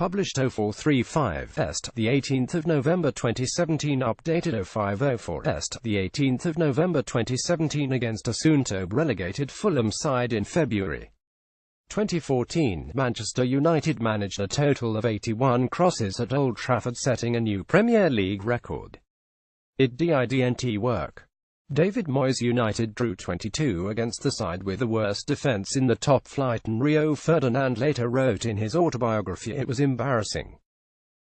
published 0435 est, the 18th of November 2017, updated 0504 est, the 18th of November 2017, against a soontobe relegated Fulham side in February 2014. Manchester United managed a total of 81 crosses at Old Trafford, setting a new Premier League record. It didnt work. David Moyes United drew 22 against the side with the worst defence in the top flight, and Rio Ferdinand later wrote in his autobiography, "It was embarrassing.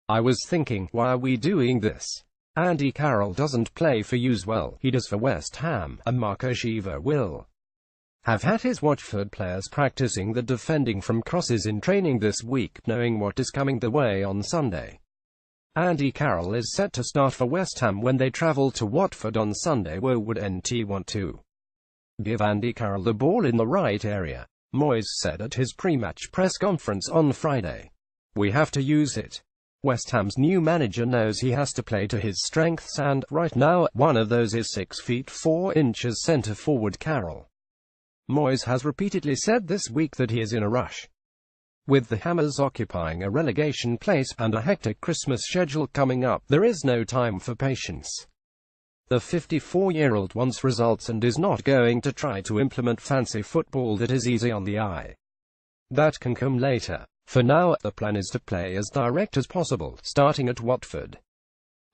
I was thinking, why are we doing this? Andy Carroll doesn't play for usWell, he does for West Ham, and Marco Siva will have had his Watford players practising the defending from crosses in training this week, knowing what is coming their way on Sunday. Andy Carroll is set to start for West Ham when they travel to Watford on Sunday. Wouldn't want to give Andy Carroll the ball in the right area," Moyes said at his pre-match press conference on Friday. "We have to use it. West Ham's new manager knows he has to play to his strengths, and, right now, one of those is 6 feet 4 inches centre-forward Carroll." Moyes has repeatedly said this week that he is in a rush. With the Hammers occupying a relegation place, and a hectic Christmas schedule coming up, there is no time for patience. The 54-year-old wants results and is not going to try to implement fancy football that is easy on the eye. That can come later. For now, the plan is to play as direct as possible, starting at Watford.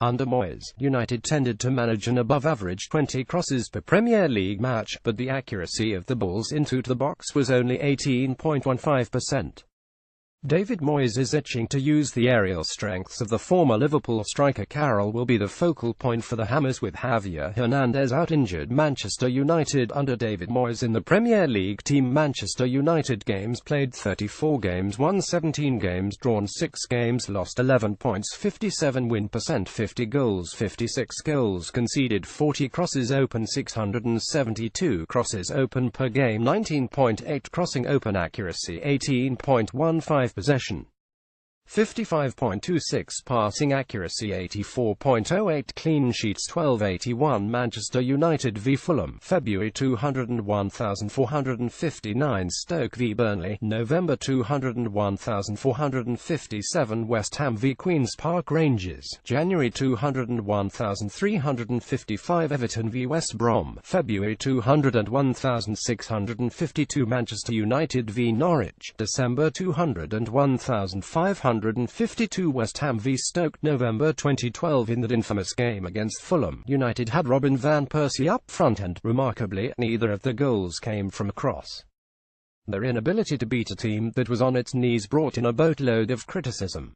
Under Moyes, United tended to manage an above-average 20 crosses per Premier League match, but the accuracy of the balls into the box was only 18.15%. David Moyes is itching to use the aerial strengths of the former Liverpool striker. Carroll will be the focal point for the Hammers, with Javier Hernandez out injured. Manchester United under David Moyes in the Premier League team. Manchester United games played: 34 games, won 17 games, drawn 6 games, lost 11 points, 57 win percent, 50 goals, 56 goals conceded, 40 crosses open, 672 crosses open per game, 19.8 crossing open accuracy, 18.15 possession, 55.26 passing accuracy, 84.08 clean sheets. 1281 Manchester United v Fulham, February 201,459. Stoke v Burnley, November 201,457. West Ham v Queen's Park Rangers, January 201,355. Everton v West Brom, February 201,652. Manchester United v Norwich, December 201,552. West Ham v Stoke, November 2012. In that infamous game against Fulham, United had Robin van Persie up front, and, remarkably, neither of the goals came from a cross. Their inability to beat a team that was on its knees brought in a boatload of criticism.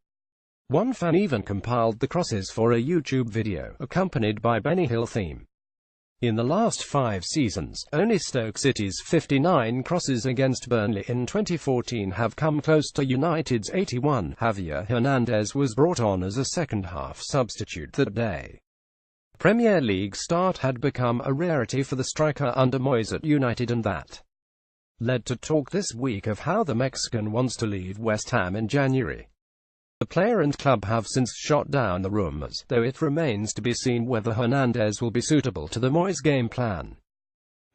One fan even compiled the crosses for a YouTube video, accompanied by Benny Hill theme. In the last 5 seasons, only Stoke City's 59 crosses against Burnley in 2014 have come close to United's 81. Javier Hernandez was brought on as a second-half substitute that day. Premier League start had become a rarity for the striker under Moyes at United, and that led to talk this week of how the Mexican wants to leave West Ham in January. The player and club have since shot down the rumours, though it remains to be seen whether Hernandez will be suitable to the Moyes game plan.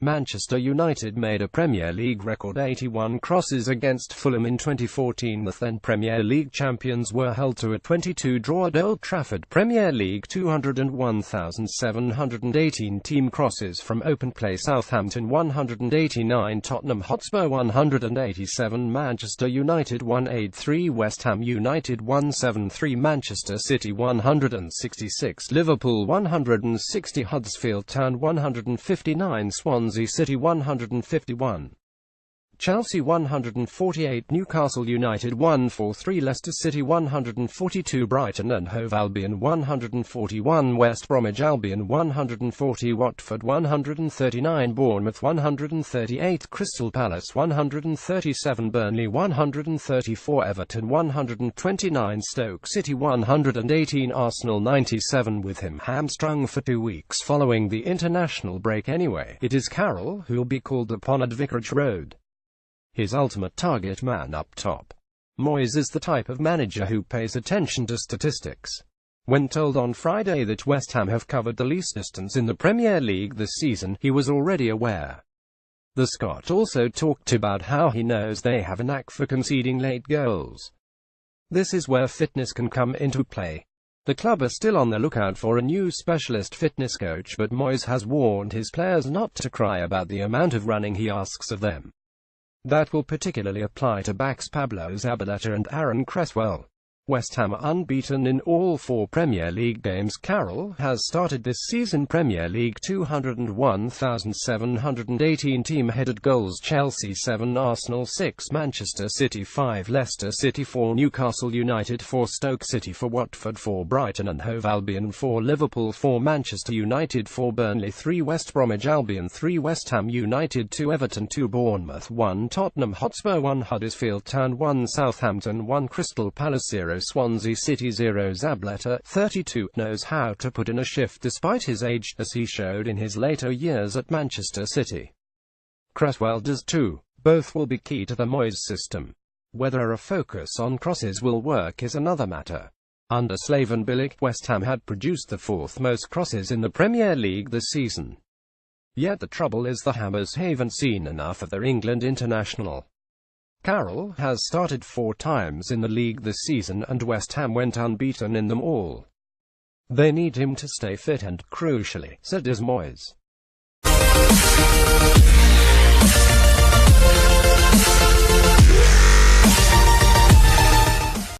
Manchester United made a Premier League record 81 crosses against Fulham in 2014. The then Premier League champions were held to a 22 draw at Old Trafford. Premier League 201,718 team crosses from open play: Southampton 189, Tottenham Hotspur 187, Manchester United 183, West Ham United 173, Manchester City 166, Liverpool 160, Huddersfield Town 159, Swansea City 151, Chelsea 148, Newcastle United 143, Leicester City 142, Brighton and Hove Albion 141, West Bromwich Albion 140, Watford 139, Bournemouth 138, Crystal Palace 137, Burnley 134, Everton 129, Stoke City 118, Arsenal 97. With him hamstrung for 2 weeks following the international break anyway, it is Carroll who'll be called upon at Vicarage Road, his ultimate target man up top. Moyes is the type of manager who pays attention to statistics. When told on Friday that West Ham have covered the least distance in the Premier League this season, he was already aware. The Scot also talked about how he knows they have a knack for conceding late goals. This is where fitness can come into play. The club are still on the lookout for a new specialist fitness coach, but Moyes has warned his players not to cry about the amount of running he asks of them. That will particularly apply to backs Pablo Zabaleta and Aaron Cresswell. West Ham are unbeaten in all 4 Premier League games. Carroll has started this season Premier League 201,718 team-headed goals: Chelsea 7, Arsenal 6, Manchester City 5, Leicester City 4, Newcastle United 4, Stoke City 4, Watford 4, Brighton and Hove Albion 4, Liverpool 4, Manchester United 4, Burnley 3, West Bromwich Albion 3, West Ham United 2, Everton 2, Bournemouth 1, Tottenham Hotspur 1, Huddersfield Town 1, Southampton 1, Crystal Palace 0, Swansea City 0. Zabaleta, 32, knows how to put in a shift despite his age, as he showed in his later years at Manchester City. Cresswell does too. Both will be key to the Moyes system. Whether a focus on crosses will work is another matter. Under Slaven Bilic, West Ham had produced the 4th most crosses in the Premier League this season. Yet the trouble is the Hammers haven't seen enough of their England international. Carroll has started 4 times in the league this season, and West Ham went unbeaten in them all. They need him to stay fit and, crucially, so does Moyes.